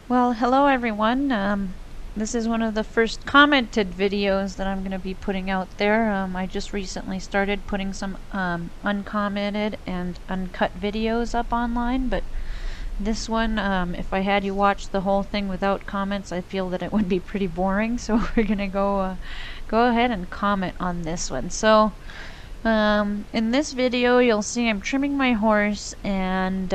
Well, hello everyone. This is one of the first commented videos that I'm going to be putting out there. I just recently started putting some uncommented and uncut videos up online, but this one, if I had you watch the whole thing without comments, I feel that it would be pretty boring. So we're going to go ahead and comment on this one. So in this video, you'll see I'm trimming my horse, and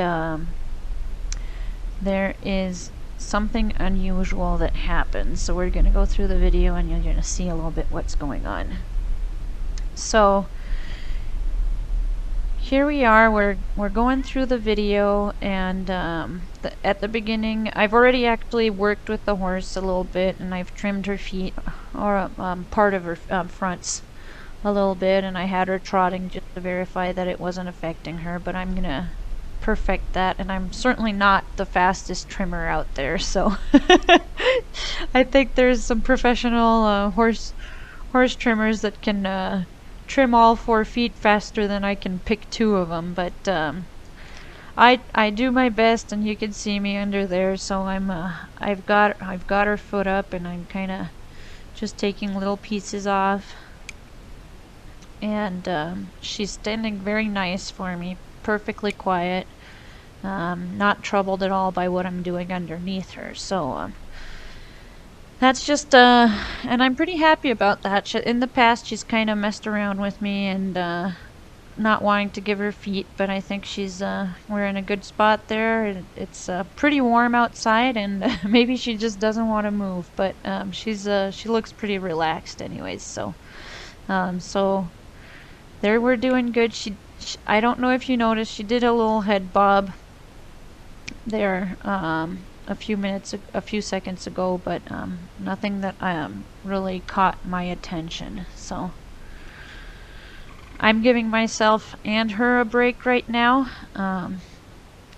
there is something unusual that happens. So we're going to go through the video and you're going to see a little bit what's going on. So here we are, we're going through the video, and at the beginning I've already actually worked with the horse a little bit, and I've trimmed her feet, or part of her fronts a little bit, and I had her trotting just to verify that it wasn't affecting her, but I'm gonna perfect that, and I'm certainly not the fastest trimmer out there, so I think there's some professional horse trimmers that can trim all 4 feet faster than I can pick 2 of them, but I do my best, and you can see me under there, so I've got her foot up, and I'm kind of just taking little pieces off, and she's standing very nice for me, perfectly quiet, not troubled at all by what I'm doing underneath her. So that's just and I'm pretty happy about that. In the past she's kind of messed around with me and not wanting to give her feet, but I think we're in a good spot there. It's pretty warm outside, and maybe she just doesn't want to move, but she looks pretty relaxed anyways. So so there, we're doing good. I don't know if you noticed, she did a little head bob there a few seconds ago, but nothing that really caught my attention. So I'm giving myself and her a break right now.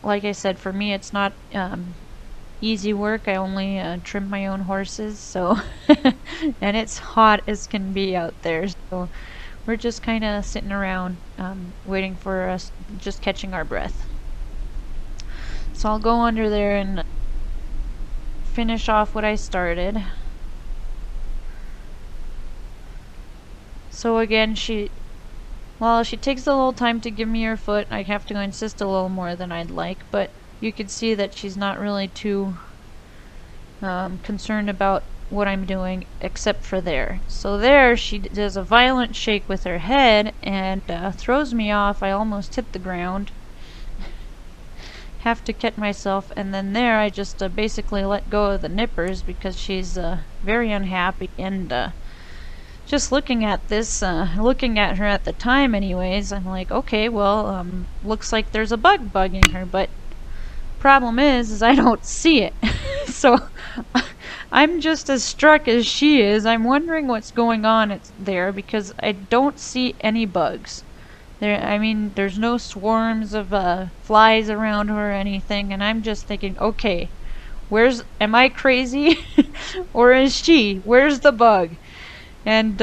Like I said, for me it's not easy work. I only trim my own horses, so and it's hot as can be out there, so we're just kind of sitting around waiting for us, just catching our breath. So I'll go under there and finish off what I started. So again, she takes a little time to give me her foot. I have to insist a little more than I'd like, but you can see that she's not really too concerned about what I'm doing, except for there. So there she does a violent shake with her head and throws me off. I almost hit the ground. Have to catch myself, and then there I just basically let go of the nippers because she's very unhappy, and just looking at this, looking at her at the time anyways, I'm like, okay, well, looks like there's a bug bugging her, but problem is I don't see it. So I'm just as struck as she is. I'm wondering what's going on there, because I don't see any bugs. I mean, there's no swarms of flies around her or anything, and I'm just thinking, okay, am I crazy? Or is she? Where's the bug? And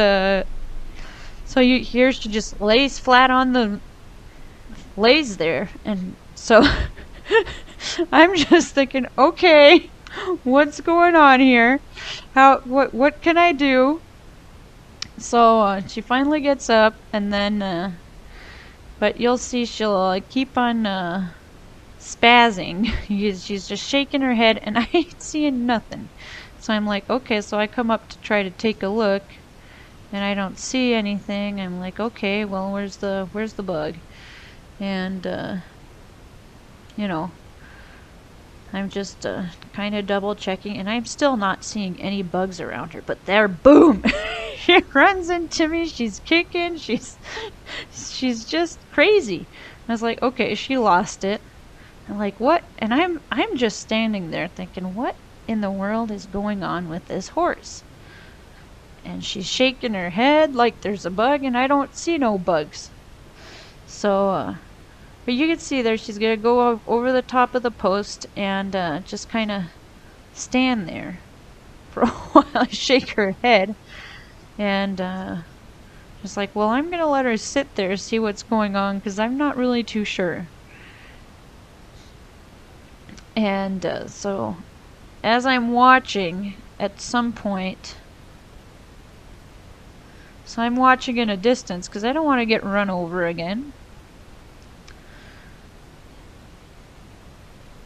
so here she just lays flat on lays there, and so I'm just thinking, okay, what's going on here? What can I do? So she finally gets up, and then but you'll see she'll keep on spazzing. She's just shaking her head, and I ain't seeing nothing. So I'm like, okay, so I come up to try to take a look, and I don't see anything. I'm like, okay, well, where's the bug? And you know, I'm just kind of double checking, and I'm still not seeing any bugs around her. But there, boom! She runs into me. She's kicking. She's just crazy. I was like, okay, she lost it. I'm like, what? And I'm just standing there thinking, what in the world is going on with this horse? And she's shaking her head like there's a bug, and I don't see no bugs. So but you can see there, she's gonna go over the top of the post and just kind of stand there for a while, shake her head, and just like, well, I'm gonna let her sit there, see what's going on, because I'm not really too sure. And so as I'm watching at some point, so I'm watching in a distance because I don't want to get run over again.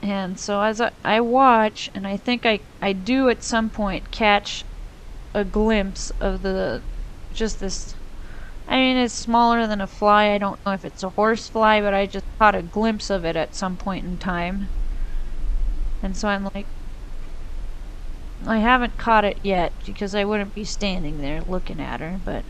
And so as I watch, and I think I do at some point catch a glimpse of just this, I mean, it's smaller than a fly. I don't know if it's a horse fly, but I just caught a glimpse of it at some point in time. And so I'm like, I haven't caught it yet because I wouldn't be standing there looking at her, but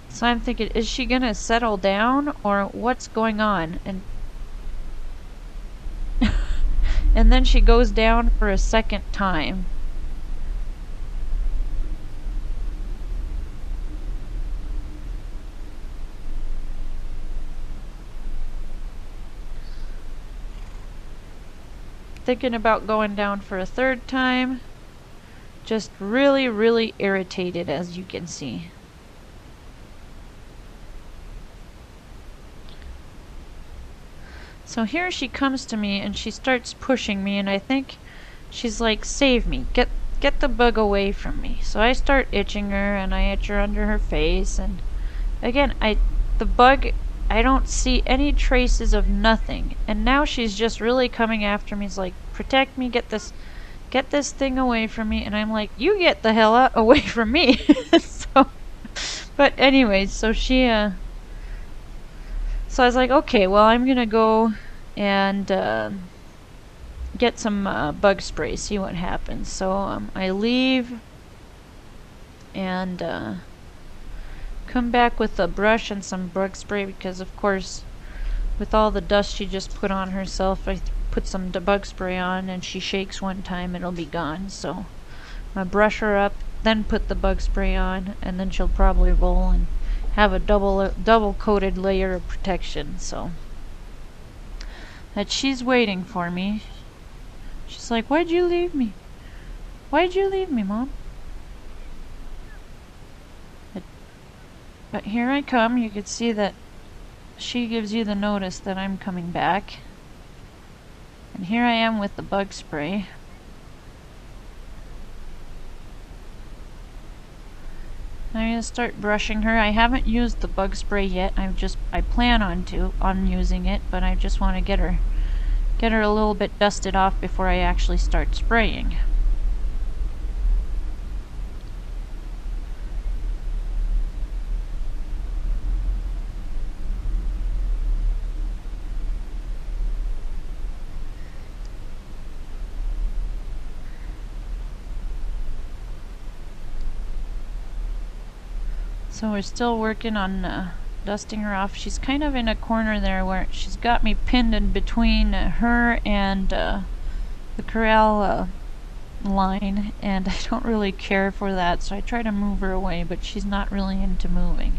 so I'm thinking, is she gonna settle down or what's going on? And and then she goes down for a second time. Thinking about going down for a third time. Just really, really irritated, as you can see. So here she comes to me and she starts pushing me, and I think she's like, save me, get the bug away from me. So I start itching her and I itch her under her face, and again, the bug, I don't see any traces of nothing. And now she's just really coming after me. It's like, protect me, get this thing away from me. And I'm like, you get the hell out away from me. So, but anyways, so so I was like, okay, well, I'm gonna go and get some bug spray, see what happens. So I leave and come back with a brush and some bug spray because, of course, with all the dust she just put on herself, I put some bug spray on and she shakes one time, it'll be gone. So I brush her up, then put the bug spray on, and then she'll probably roll and have a double coated layer of protection. So that she's waiting for me. She's like, why'd you leave me? Why'd you leave me, Mom? But here I come. You can see that she gives you the notice that I'm coming back. And here I am with the bug spray. I'm gonna start brushing her. I haven't used the bug spray yet. I plan on using it, but I just want to get her a little bit dusted off before I actually start spraying. So we're still working on dusting her off. She's kind of in a corner there where she's got me pinned in between her and the corral line, and I don't really care for that, so I try to move her away, but she's not really into moving.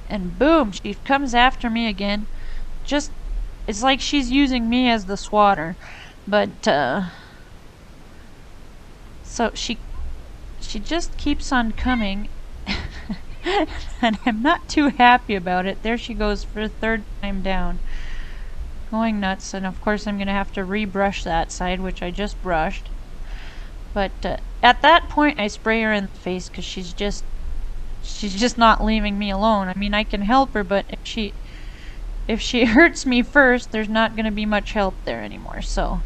And boom, she comes after me again. Just, it's like she's using me as the swatter, but so she just keeps on coming, and I'm not too happy about it. There she goes for a third time down, going nuts. And of course I'm gonna have to rebrush that side, which I just brushed. But at that point I spray her in the face because she's just not leaving me alone. I mean, I can help her, but if she hurts me first, there's not gonna be much help there anymore. So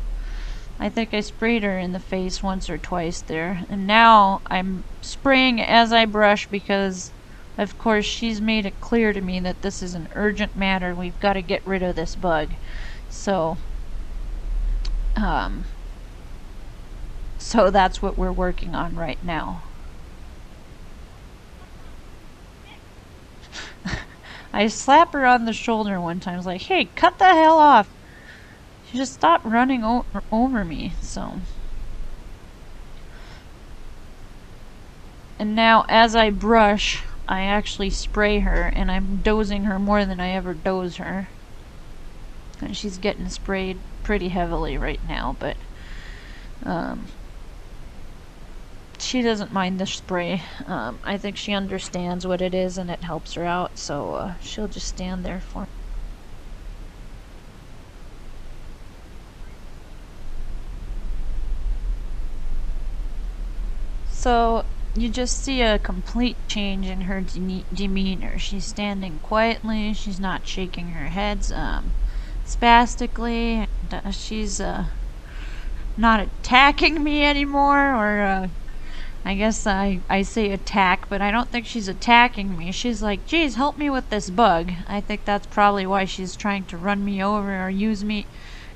I think I sprayed her in the face once or twice there. And now I'm spraying as I brush because, of course, she's made it clear to me that this is an urgent matter. We've got to get rid of this bug. So, so that's what we're working on right now. I slap her on the shoulder one time. I was like, hey, cut the hell off. She just stopped running over me, so. And now as I brush, I actually spray her, and I'm dosing her more than I ever dose her. And she's getting sprayed pretty heavily right now, but she doesn't mind the spray. I think she understands what it is and it helps her out, so she'll just stand there for me. So you just see a complete change in her demeanor. She's standing quietly, she's not shaking her head spastically, and, she's not attacking me anymore, or I guess I say attack, but I don't think she's attacking me. She's like, geez, help me with this bug. I think that's probably why she's trying to run me over or use me,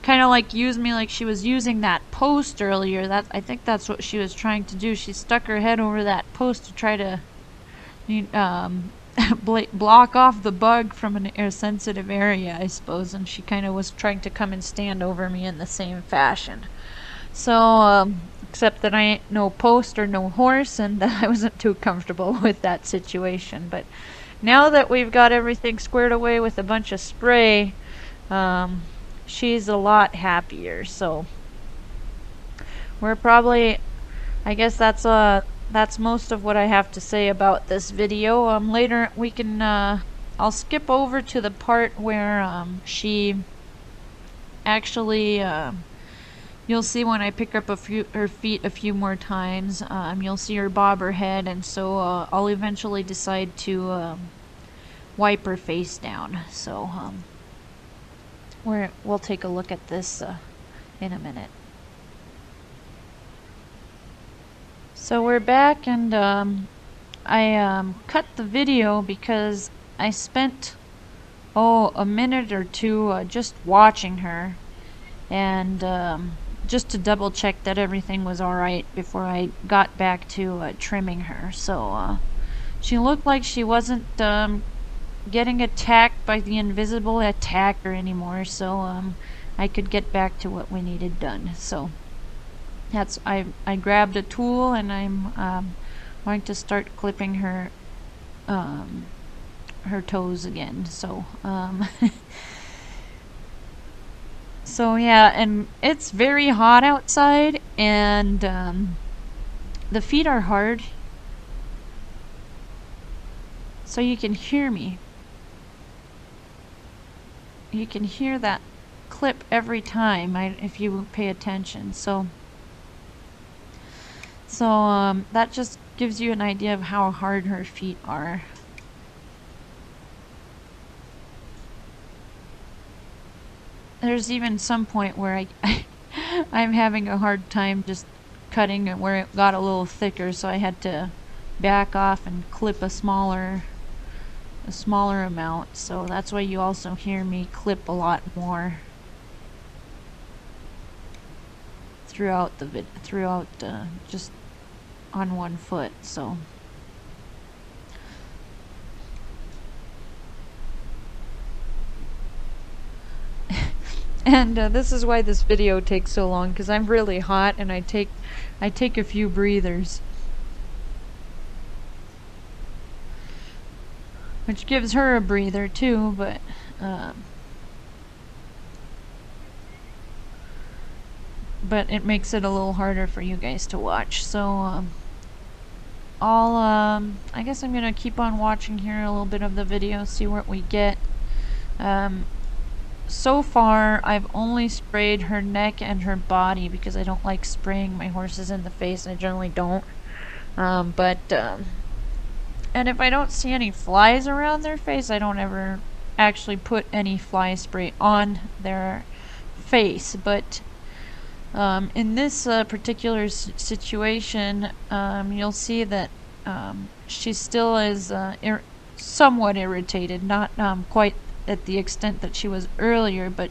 kind of like use me like she was using that post earlier. I think that's what she was trying to do. She stuck her head over that post to try to block off the bug from an air-sensitive area, I suppose, and she kind of was trying to come and stand over me in the same fashion. So, except that I ain't no post or no horse, and I wasn't too comfortable with that situation. But now that we've got everything squared away with a bunch of spray, she's a lot happier. So we're probably, I guess that's most of what I have to say about this video. Later we can, I'll skip over to the part where she actually, you'll see when I pick up her feet a few more times, you'll see her bob her head, and so I'll eventually decide to wipe her face down. So we'll take a look at this in a minute. So we're back, and I cut the video because I spent a minute or two just watching her, and just to double check that everything was alright before I got back to trimming her. So she looked like she wasn't getting attacked by the invisible attacker anymore, so I could get back to what we needed done. So that's I grabbed a tool, and I'm going to start clipping her her toes again. So so yeah, and it's very hot outside, and the feet are hard, so you can hear me. You can hear that clip every time if you pay attention. So that just gives you an idea of how hard her feet are. There's even some point where I'm having a hard time just cutting it where it got a little thicker, so I had to back off and clip a smaller amount. So that's why you also hear me clip a lot more throughout just on one foot. So and this is why this video takes so long, because I'm really hot and I take a few breathers, which gives her a breather too, but it makes it a little harder for you guys to watch. So I guess I'm gonna keep on watching here a little bit of the video, see what we get. So far, I've only sprayed her neck and her body because I don't like spraying my horses in the face. I generally don't. And if I don't see any flies around their face, I don't ever actually put any fly spray on their face. But in this particular situation, you'll see that she still is somewhat irritated, not quite at the extent that she was earlier, but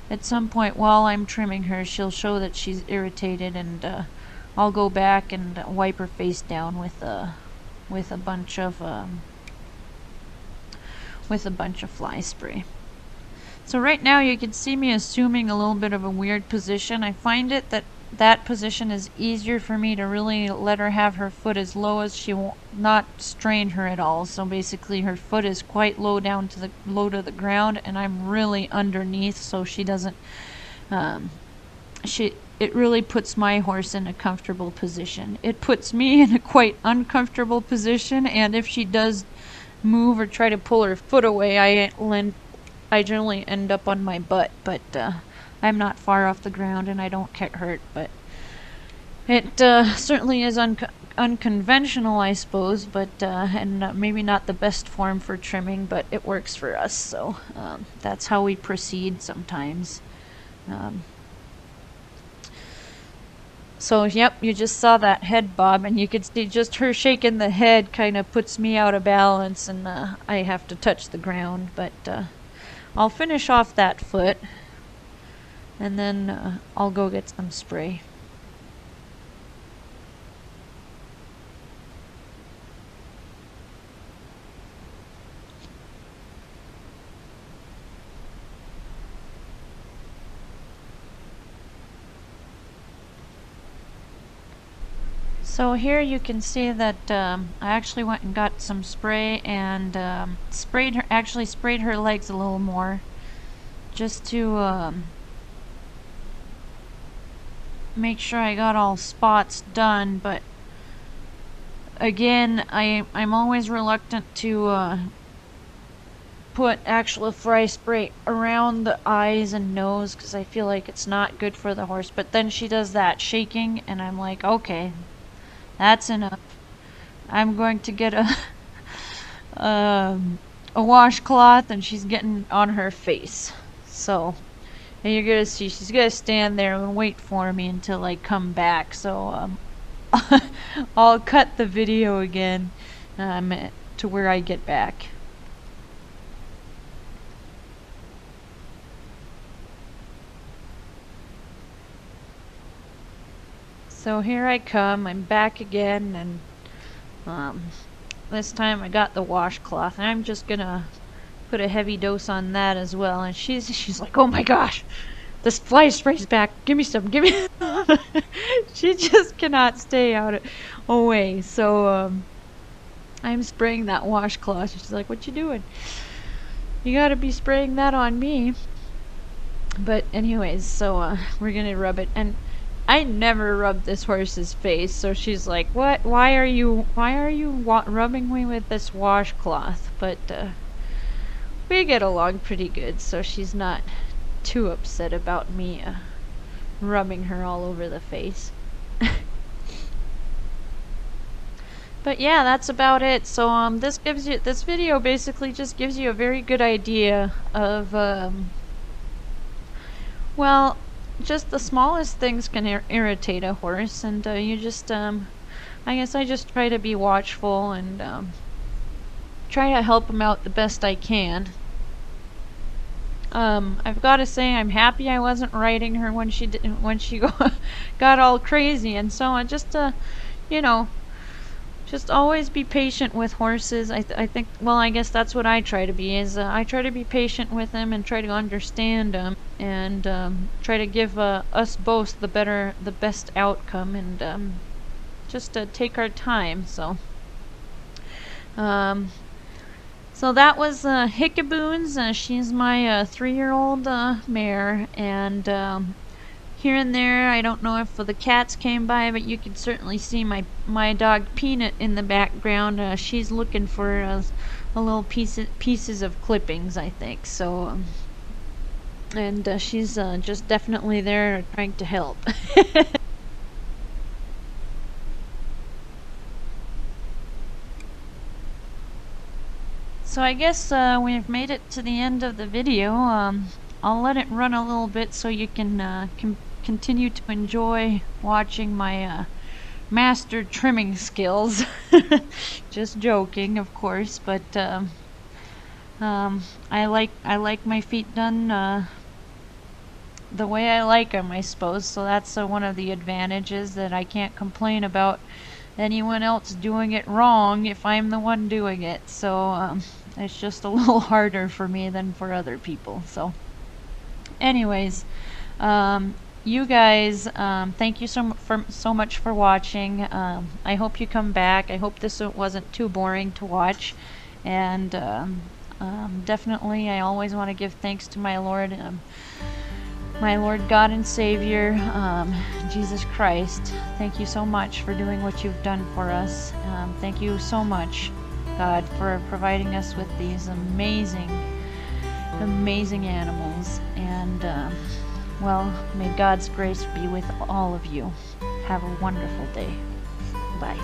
at some point while I'm trimming her, she'll show that she's irritated, and I'll go back and wipe her face down with a bunch of fly spray. So right now you can see me assuming a little bit of a weird position. I find it that position is easier for me to really let her have her foot as low as she won't not strain her at all. So basically her foot is quite low down to the ground, and I'm really underneath, so she doesn't it really puts my horse in a comfortable position. It puts me in a quite uncomfortable position, and if she does move or try to pull her foot away, I generally end up on my butt, but I'm not far off the ground and I don't get hurt, but it certainly is unconventional, I suppose, but and maybe not the best form for trimming, but it works for us, so that's how we proceed sometimes. So, yep, you just saw that head bob, and you could see just her shaking the head kind of puts me out of balance, and I have to touch the ground. But I'll finish off that foot, and then I'll go get some spray. So here you can see that I actually went and got some spray and sprayed her legs a little more, just to make sure I got all spots done. But again, I'm always reluctant to put actual fly spray around the eyes and nose because I feel like it's not good for the horse. But then she does that shaking, and I'm like, okay, that's enough. I'm going to get a washcloth, and she's getting on her face. So, and you're gonna see she's gonna stand there and wait for me until I come back. So I'll cut the video again to where I get back. So here I come, I'm back again, and this time I got the washcloth, and I'm just gonna put a heavy dose on that as well. And she's like, oh my gosh, this fly spray's back, give me some, give me she just cannot stay away. So I'm spraying that washcloth. She's like, what you doing? You gotta be spraying that on me. But anyways, so we're gonna rub it, and I never rubbed this horse's face, so she's like, what? Why are you rubbing me with this washcloth? But we get along pretty good, so she's not too upset about me rubbing her all over the face. But yeah, that's about it. So this video basically just gives you a very good idea of well, just the smallest things can irritate a horse, and you just I guess I just try to be watchful and try to help them out the best I can. I've got to say I'm happy I wasn't riding her when she got all crazy, and so I just you know, just always be patient with horses. I think, well, I guess that's what I try to be, is I try to be patient with them and try to understand them, and try to give us both the best outcome, and just take our time. So so that was Hicka-horse. She's my 3-year-old mare, and here and there, I don't know if the cats came by, but you can certainly see my dog Peanut in the background. She's looking for a little pieces of clippings, I think. So, and she's just definitely there trying to help. So I guess we've made it to the end of the video. I'll let it run a little bit so you can continue to enjoy watching my master trimming skills. Just joking, of course, but I like my feet done the way I like them, I suppose. So that's one of the advantages, that I can't complain about anyone else doing it wrong if I'm the one doing it. So it's just a little harder for me than for other people. So anyways, you guys, thank you so much for watching. I hope you come back. I hope this wasn't too boring to watch, and definitely I always want to give thanks to my Lord My Lord God and Savior, Jesus Christ, thank you so much for doing what you've done for us. Thank you so much, God, for providing us with these amazing, amazing animals. And, well, may God's grace be with all of you. Have a wonderful day. Bye.